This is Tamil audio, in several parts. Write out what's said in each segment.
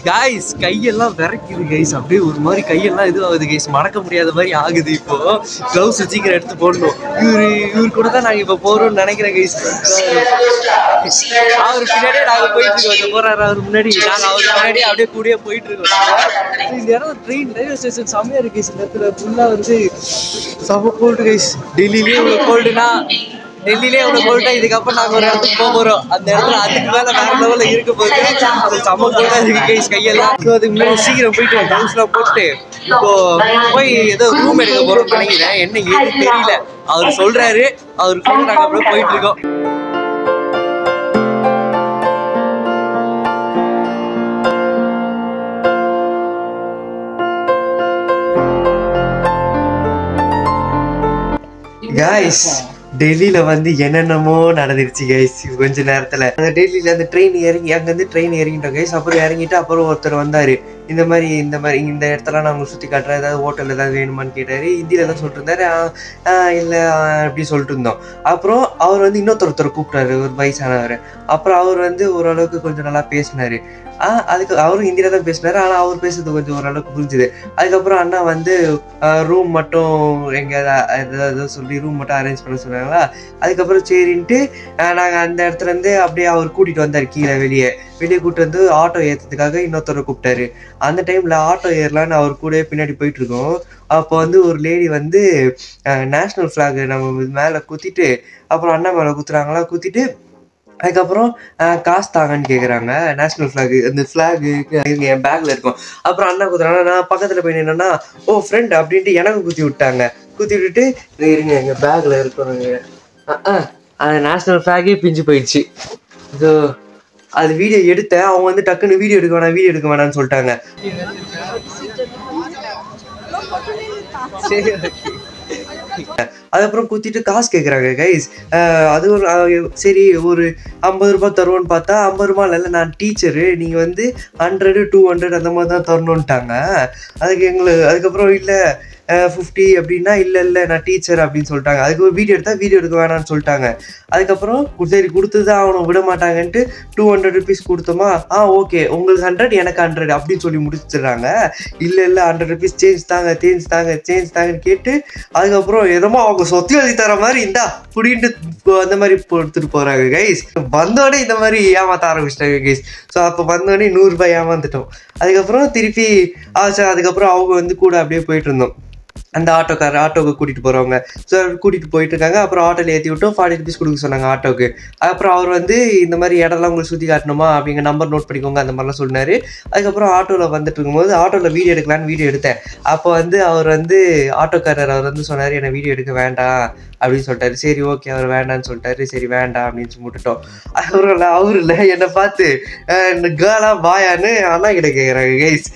கைஸ் கையெல்லாம் விரைக்குது கைஸ், அப்படியே ஒரு மாதிரி கையெல்லாம் இதுவாகுது கைஸ், மறக்க முடியாத மாதிரி ஆகுது. இப்போ க்ளவுஸ் சீக்கிரம் எடுத்து போடணும். இவரு கூட தான் நாங்கள் இப்போ போறோம்னு நினைக்கிறேன் கைஸ். அவர் பின்னாடியே நாங்கள் போயிட்டு இருக்கோம். போறாரு அவர் முன்னாடி, நாங்கள் அவர் முன்னாடியே அப்படியே கூடயே போயிட்டு இருக்கோம். இந்த இடம் ட்ரெயின் ரயில்வே ஸ்டேஷன் செம்மையா இருக்கு கைஸ். இந்த இடத்துல ஃபுல்லாக வந்து செம்ம கோல்டு கைஸ். டெல்லியிலேயே இவ்வளோ கோல்டுனா, டெல்லியிலே எவ்வளோ கோல்டா, இதுக்கப்புறம் நாங்கள் ஒரு இடத்துக்கு போக போகிறோம். அந்த இடத்துல அதுக்கு மேலே வேற லெவலில் இருக்க போது அது செம்ம கோல்டா இருக்கு கைஸ் கையெல்லாம். ஸோ அதுக்கு முன்னாடி சீக்கிரம் போயிட்டு க்ளவுஸ்லாம் போட்டு இப்போ போய் ஏதோ ரூம் எடுக்க போகிறோம்னு நினைக்கிறேன். என்ன எது தெரியல, அவர் சொல்றாரு, அவருக்கு கூட நாங்கள் அப்படியே போயிட்டு இருக்கோம். கைஸ் டெல்லியில வந்து என்னென்னமோ நடந்துருச்சு கைஸ். கொஞ்ச நேரத்துல அந்த டெல்லியில அந்த ட்ரெயின் இறங்கி அங்கேருந்து ட்ரெயின் இறங்கிட்டோம் கைஸ். அப்புறம் இறங்கிட்டு அப்புறம் ஒருத்தர் வந்தாரு. இந்த மாதிரி இந்த இடத்துல நான் உங்களுக்கு சுற்றி காட்டுறேன், ஏதாவது ஹோட்டல் ஏதாவது வேணுமான்னு கேட்டாரு. ஹிந்தியில தான் சொல்லிட்டு இருந்தாரு. இல்லை அப்படி சொல்லிட்டு இருந்தோம். அப்புறம் அவர் வந்து இன்னொருத்தர் கூப்பிட்டாரு, ஒரு வயசானவர். அப்புறம் அவர் வந்து ஓரளவுக்கு கொஞ்சம் நல்லா பேசினாரு. அதுக்கு அவரும் ஹிந்தியில தான் பேசினாரு. ஆனால் அவர் பேசுறது கொஞ்சம் ஓரளவுக்கு புரிஞ்சுது. அதுக்கப்புறம் அண்ணா வந்து ரூம் மட்டும் எங்கேயாவது சொல்லி ரூம் மட்டும் அரேஞ்ச் பண்ண சொன்னாங்களா. அதுக்கப்புறம் சரின்ட்டு நாங்கள் அந்த இடத்துல இருந்து அப்படியே அவர் கூட்டிகிட்டு வந்தார். கீழே வெளியே கூப்பிட்டு வந்து ஆட்டோ ஏற்றுறதுக்காக இன்னொருத்தரை கூப்பிட்டாரு. அந்த டைமில் ஆட்டோ ஏறலான்னு அவர் கூட பின்னாடி போயிட்டு இருக்கோம். அப்போ வந்து ஒரு லேடி வந்து நேஷ்னல் ஃப்ளாக் நம்ம மேலே குத்திட்டு, அப்புறம் அண்ணா மேலே குத்துறாங்களா, குத்திட்டு அதுக்கப்புறம் காசு தாங்கன்னு கேட்குறாங்க. நேஷ்னல் ஃப்ளாகு, அந்த ஃப்ளாகு என் பேக்கில் இருக்கும். அப்புறம் அண்ணா குத்துறாங்க. நான் பக்கத்தில் போய் என்னன்னா, ஓ ஃப்ரெண்ட் அப்படின்ட்டு எனக்கு குத்தி விட்டாங்க. குத்தி விட்டுட்டு இருங்க எங்கள் பேக்கில் இருக்கணுங்க. அந்த நேஷ்னல் ஃப்ளாகே பிஞ்சு போயிடுச்சு. ஸோ அது வீடியோ எடுத்தேன். அவங்க வந்து டக்குன்னு வீடியோ எடுக்க வேணாம்னு சொல்லிட்டாங்க. சரி அதுக்கப்புறம் குத்திட்டு காசு கேட்குறாங்க கைஸ். அது ஒரு சரி ஒரு 50 ரூபா தருவோன்னு பார்த்தா 50 ரூபா இல்லை, நான் டீச்சரு, நீங்கள் வந்து 100 200 அந்த மாதிரி தான் தரணுன்ட்டாங்க. அதுக்கப்புறம் இல்லை 50 அப்படின்னா இல்லை நான் டீச்சர் அப்படின்னு சொல்லிட்டாங்க. அதுக்கு வீடியோ எடுக்க வேணாம்னு சொல்லிட்டாங்க. அதுக்கப்புறம் சரி கொடுத்துதான் அவனை விட மாட்டாங்கன்ட்டு 200 rupees கொடுத்தோமா. ஓகே உங்களுக்கு 100 எனக்கு 100 அப்படின்னு சொல்லி முடிச்சிடுறாங்க. இல்லை 100 rupees சேஞ்ச் தாங்கன்னு கேட்டு அதுக்கப்புறம் எதமோ அவங்க சொத்தி எழுதி தர மாதிரி இந்தா புடின்ட்டு அந்த மாதிரி கொடுத்துட்டு போறாங்க கைஸ். வந்தோடனே இந்த மாதிரி ஏமாத்த ஆரம்பிச்சிட்டாங்க கைஸ். ஸோ அப்போ வந்தோடனே 100 ரூபாய் ஏமாந்துட்டோம். அதுக்கப்புறம் திருப்பி சார் அதுக்கப்புறம் அவங்க வந்து கூட அப்படியே போயிட்டு இருந்தோம். அந்த ஆட்டோக்கு கூட்டிகிட்டு போகிறவங்க ஸோ கூட்டிகிட்டு போயிட்டு இருக்காங்க. அப்புறம் ஆட்டோவில் ஏற்றி விட்டோம். 40 rupees கொடுக்க சொன்னாங்க ஆட்டோக்கு. அப்புறம் அவர் வந்து இந்த மாதிரி இடம்லாம் உங்களுக்கு சுற்றி காட்டணுமா, அப்படிங்க நம்பர் நோட் பண்ணிக்கோங்க அந்த மாதிரிலாம் சொன்னார். அதுக்கப்புறம் ஆட்டோவில் வந்துட்டு இருக்கும்போது ஆட்டோவில் வீடியோ எடுக்கலான்னு வீடியோ எடுத்தேன். அப்போ வந்து அவர் வந்து ஆட்டோக்காரர் அவர் வந்து சொன்னார், என்னை வீடியோ எடுக்க வேண்டாம் அப்படின்னு சொல்லிட்டாரு. சரி ஓகே அவர் வேண்டான்னு சொல்லிட்டாரு. சரி வேண்டாம் அப்படின்னு சொல்லி விட்டுட்டோம். அவரு இல்லை என்னை பார்த்து கேர்ளா பாயான்னு அண்ணா கிட்ட கேட்குறாங்க கைஸ்.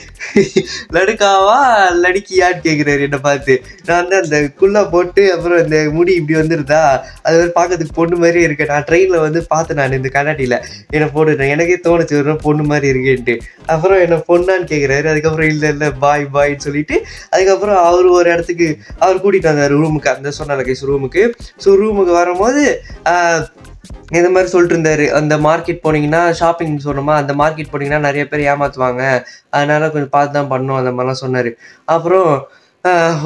லடுக்காவா லடுக்கியான்னு கேட்குறாரு என்னை பார்த்து. நான் வந்து அந்த குள்ளா போட்டு அப்புறம் இந்த முடி இப்படி வந்துருதா, அது வந்து பார்க்கறதுக்கு பொண்ணு மாதிரி இருக்கு. நான் ட்ரெயினில் வந்து பார்த்தேன், நான் இந்த கண்ணாடியில் என்னை போட்டுட்டேன். எனக்கே தோணுச்சு ஒரு பொண்ணு மாதிரி இருக்கேன்ட்டு. அப்புறம் என்ன பொண்ணான்னு கேட்குறாரு. அதுக்கப்புறம் இல்லை பாய்ன்னு சொல்லிட்டு அதுக்கப்புறம் அவர் ஒரு இடத்துக்கு அவர் கூட்டிகிட்டு வந்தார் ரூமுக்கு. அந்த சொன்னால கைஸ் ரூமுக்கு. ஸோ ரூமுக்கு வரும்போது இந்த மாதிரி சொல்லிட்டு இருந்தாரு, அந்த மார்க்கெட் போனீங்கன்னா ஷாப்பிங் சொன்னோமா, அந்த மார்க்கெட் போனீங்கன்னா நிறைய பேர் ஏமாத்துவாங்க, அதனால கொஞ்சம் பார்த்து தான் பண்ணணும் அந்த மாதிரிலாம் சொன்னார். அப்புறம்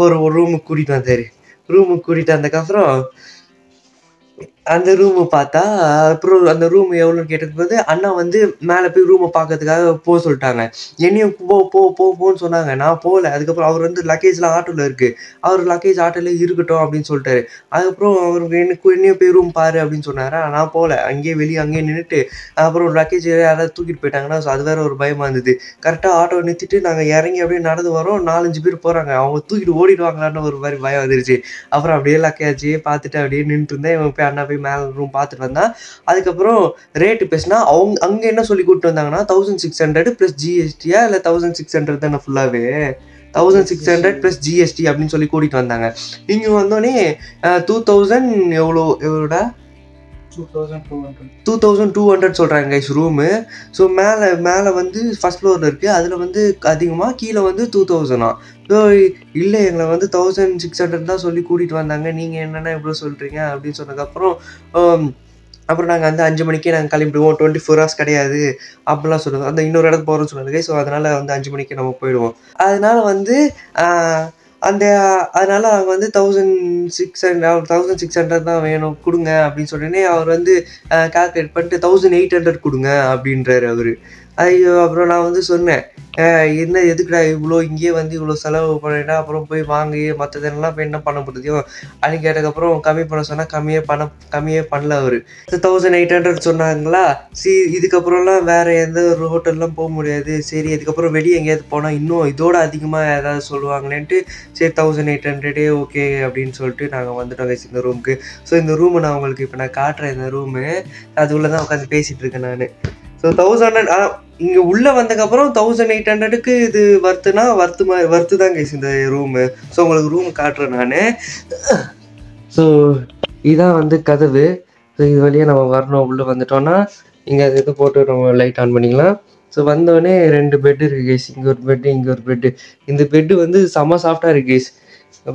ஒரு ரூமுக்கு கூட்டிகிட்டு வந்தார். ரூமுக்கு கூட்டிகிட்டு வந்ததுக்கப்புறம் அந்த ரூமை பார்த்தா அப்புறம் அந்த ரூம் எவ்வளோன்னு கேட்டதுக்கு அண்ணா வந்து மேலே போய் ரூமை பார்க்கறதுக்காக போக சொல்லிட்டாங்க. என்னையும் போன்னு சொன்னாங்க. நான் போகல. அதுக்கப்புறம் அவர் வந்து லக்கேஜ்லாம் ஆட்டோவில் இருக்குது. அவர் லக்கேஜ் ஆட்டோவில் இருக்கட்டும் அப்படின்னு சொல்லிட்டாரு. அதுக்கப்புறம் அவர் என்னையும் போய் ரூம் பாரு அப்படின்னு சொன்னார். நான் போகல. அங்கேயே நின்றுட்டு அப்புறம் லக்கேஜ் யாராவது தூக்கிட்டு போயிட்டாங்கன்னா ஸோ அது வேறு ஒரு பயமாக இருந்தது. கரெக்டாக ஆட்டோ நிறுத்திட்டு நாங்கள் இறங்கி அப்படியே நடந்து வரோம். 4-5 பேர் போகிறாங்க. அவங்க தூக்கிட்டு ஓடிடுவாங்களான்னு ஒரு மாதிரி பயம் வந்துருச்சு. அப்புறம் அப்படியே லக்கேஜையே பார்த்துட்டு அப்படியே நின்றுட்டு இருந்தேன். இவன் போய் அண்ணா போய் மேலே ரூம் பார்த்துட்டு வந்தான். அதுக்கப்புறம் ரேட்டு பேசினா அவங்க அங்கே என்ன சொல்லி கூப்பிட்டு வந்தாங்கன்னா 1600 + ஜிஎஸ்டியா இல்லை 1600 தானே ஃபுல்லாகவே 1600 + ஜிஎஸ்டி அப்படின்னு சொல்லி கூட்டிகிட்டு வந்தாங்க. இங்கே வந்தோடனே 2000 எவ்வளோடா 2200 சொல்கிறாங்க கைஸ் ரூமு. ஸோ மேலே வந்து ஃபர்ஸ்ட் ஃப்ளோரில் இருக்குது. அதில் வந்து அதிகமாக கீழே வந்து 2000. ஸோ இல்லை எங்களை வந்து 1600 தான் சொல்லி கூட்டிகிட்டு வந்தாங்க, நீங்கள் என்னென்ன இவ்வளோ சொல்கிறீங்க அப்படின்னு சொன்னதுக்கப்புறம் அப்புறம் நாங்கள் வந்து 5 மணிக்கே நாங்கள் கிளம்பிடுவோம், 24 ஹவர்ஸ் கிடையாது அப்படிலாம் சொல்லுவோம். அந்த இன்னொரு இடத்துக்கு போகிறோம்னு சொன்னாங்க. ஸோ அதனால் வந்து 5 மணிக்கு நம்ம போயிடுவோம். அதனால வந்து அந்த அதனால நாங்கள் வந்து 1600 தான் வேணும் கொடுங்க அப்படின்னு சொன்னோடனே அவர் வந்து கால்குலேட் பண்ணிட்டு 1800 கொடுங்க அப்படின்றாரு அவர். ஐயோ! அப்புறம் நான் வந்து சொன்னேன், என்ன எதுக்குடா இவ்வளோ இங்கேயே வந்து இவ்வளோ செலவு பண்ணிட்டா அப்புறம் போய் வாங்கி மற்றதெல்லாம் போய் என்ன பண்ண முடியும் அப்படின்னு கேட்டதுக்கப்புறம் கம்மி பண்ண சொன்னால் கம்மியே பண்ணல அவர். 1800 சொன்னாங்களா. இதுக்கப்புறம்லாம் வேறு எந்த ஒரு ஹோட்டல்லாம் போக முடியாது. சரி இதுக்கப்புறம் வெளியே எங்கேயாவது போனால் இன்னும் இதோட அதிகமாக ஏதாவது சொல்லுவாங்களேன்ட்டு சரி 1800 ஓகே அப்படின்னு சொல்லிட்டு நாங்கள் வந்துட்டோம் கைஸ் இந்த ரூமுக்கு. ஸோ இந்த ரூமு நான் உங்களுக்கு இப்போ நான் காட்டுறேன். இந்த ரூமு அது உள்ளே தான் உட்காந்து பேசிகிட்டு இருக்கேன் நான். ஸோ 1100 இங்கே உள்ளே வந்ததுக்கப்புறம் 1800க்கு இது வர்த்து தான் கைஸ் இந்த ரூமு. ஸோ உங்களுக்கு ரூம் காட்டுறேன் நான். ஸோ இதான் வந்து கதவு. ஸோ இது வழியாக நம்ம வரணும். உள்ளே வந்துட்டோன்னா இங்கே அது இது போட்டு நம்ம லைட் ஆன் பண்ணிக்கலாம். ஸோ வந்தோடனே 2 பெட்டு இருக்குது கைஸ். இங்கே ஒரு பெட்டு, இங்கே ஒரு பெட்டு. இந்த பெட்டு வந்து செம்ம சாஃப்டாக இருக்குது கைஸ்.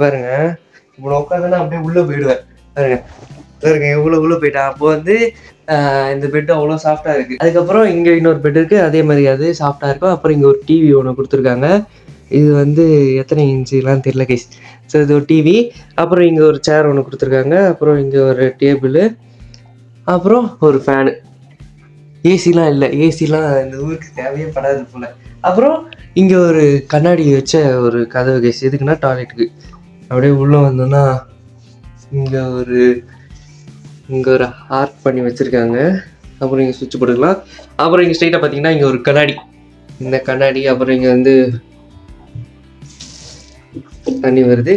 பாருங்கள், இப்போ உட்காந்துன்னா அப்படியே உள்ளே போயிடுவேன். பாருங்க எவ்வளோ உள்ளே போயிட்டேன். அப்போ வந்து இந்த பெட்டு அவ்வளோ சாஃப்டாக இருக்குது. அதுக்கப்புறம் இங்கே இன்னொரு பெட் இருக்குது, அதே மாதிரி அது சாஃப்டாக இருக்கும். அப்புறம் இங்கே ஒரு டிவி ஒன்று கொடுத்துருக்காங்க. இது வந்து எத்தனை இன்ச்சுலாம் தெரியல கைஸ். ஸோ இது ஒரு டிவி. அப்புறம் இங்கே ஒரு சேர் ஒன்று கொடுத்துருக்காங்க. அப்புறம் இங்கே ஒரு டேபிள். அப்புறம் ஒரு ஃபேனு. ஏசிலாம் இல்லை, ஏசிலாம் இந்த ஊருக்கு தேவையே படாது போல். அப்புறம் இங்கே ஒரு கண்ணாடி வச்ச ஒரு கதவு கைஸ். எதுக்குன்னா டாய்லெட்டுக்கு. அப்படியே உள்ளே வந்தோன்னா இங்கே ஒரு ஹார்ட் பண்ணி வச்சுருக்காங்க. அப்புறம் இங்கே சுவிட்ச் போட்டுக்கலாம். அப்புறம் இங்கே ஸ்ட்ரைட்டாக பார்த்தீங்கன்னா இங்கே ஒரு கண்ணாடி. இந்த கண்ணாடி. அப்புறம் இங்கே வந்து தண்ணி வருது.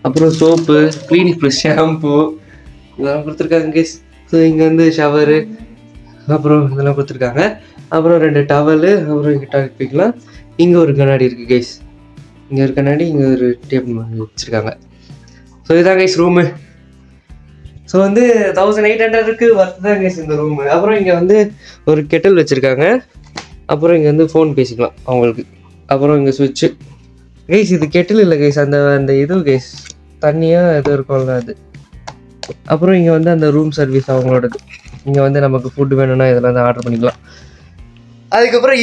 அப்புறம் சோப்பு, கிளினிக் ப்ளஸ் ஷாம்பு இதெல்லாம் கொடுத்துருக்காங்க கைஸ். ஸோ இங்கே வந்து ஷவரு அப்புறம் இதெல்லாம் கொடுத்துருக்காங்க. அப்புறம் 2 டவலு. அப்புறம் இங்கே டாய்லெட் போய்க்கலாம். இங்கே ஒரு கண்ணாடி இருக்குது கைஸ். இங்கே ஒரு கண்ணாடி, இங்கே ஒரு டேபிள் வச்சுருக்காங்க. ஸோ இதுதான் கைஸ் ரூமு. ஸோ வந்து 1800க்கு வர்த்து தான் கைஸ் இந்த ரூமு. அப்புறம் இங்கே வந்து ஒரு கெட்டில் வச்சுருக்காங்க. அப்புறம் இங்கே வந்து ஃபோன் பேசிக்கலாம் அவங்களுக்கு. அப்புறம் இங்கே சுவிட்சு கைஸ். இது கெட்டில் இல்லை கைஸ், அந்த இது கைஸ் தண்ணியாக எதுவும் இருக்கும்ல அது. அப்புறம் இங்கே வந்து அந்த ரூம் சர்வீஸ் அவங்களோடது. இங்கே வந்து நமக்கு ஃபுட்டு வேணும்னா இதெல்லாம் வந்து ஆர்டர் பண்ணிக்கலாம். அதுக்கப்புறம்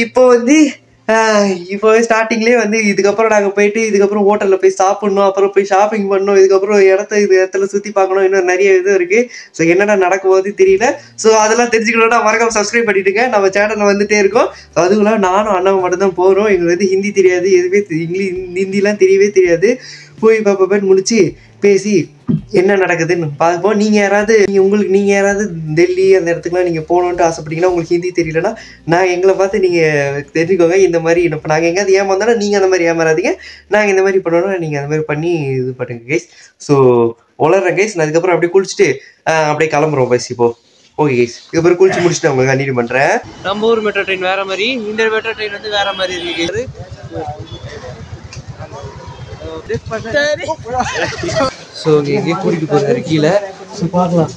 இப்போ ஸ்டார்டிங்லேயே வந்து இதுக்கப்புறம் நாங்கள் போயிட்டு இதுக்கப்புறம் ஹோட்டலில் போய் சாப்பிட்ணும். அப்புறம் போய் ஷாப்பிங் பண்ணணும். இதுக்கப்புறம் இடத்துல சுற்றி பார்க்கணும். இன்னும் நிறைய இது இருக்குது. ஸோ என்னென்ன நடக்கும் போது தெரியல. ஸோ அதெல்லாம் தெரிஞ்சுக்கணும்னா மறக்காம சப்ஸ்கிரைப் பண்ணிவிடுங்க. நம்ம சேனலில் வந்துகிட்டே இருக்கோம். ஸோ அதுக்குலாம் நானும் அண்ணாவும் மட்டும்தான் போகிறோம். எங்களுக்கு வந்து ஹிந்தி தெரியாது, எதுவுமே ஹிந்திலாம் தெரியவே தெரியாது. போய் பாப்பேன்னு முடிச்சு பேசி என்ன நடக்குதுன்னு பார்ப்போம். நீங்கள் யாராவது டெல்லி அந்த இடத்துக்குலாம் நீங்கள் போகணுன்ட்டு ஆசைப்பட்டீங்கன்னா உங்களுக்கு ஹிந்தி தெரியலன்னா எங்களை பார்த்து நீங்கள் தெரிஞ்சுக்கோங்க. இந்த மாதிரி இப்போ நாங்கள் எங்கேயாவது ஏமாந்தாலும் நீங்கள் அந்த மாதிரி ஏமாறாதீங்க. நாங்கள் இந்த மாதிரி பண்ணோன்னா நீங்கள் அந்த மாதிரி பண்ணி இது பண்ணுங்க கைஸ். So வளர்றேன் guys. நான் அதுக்கப்புறம் அப்படியே குளிச்சுட்டு அப்படியே கிளம்புறோம் பஸ். இப்போ ஓகே கைஸ், இதுக்கப்புறம் குளிச்சு முடிச்சுட்டு நான் உங்களுக்கு கண்டினியூ பண்ணுறேன். நம்ம ஊர் மெட்ரோ ட்ரெயின் வேறு மாதிரி, இந்த மெட்ரோ ட்ரெயின் வந்து வேறு மாதிரி இருக்குது. ஸோ இங்கே கூட்டிகிட்டு போகிறாரு கீழே. ஸோ பார்க்கலாம்.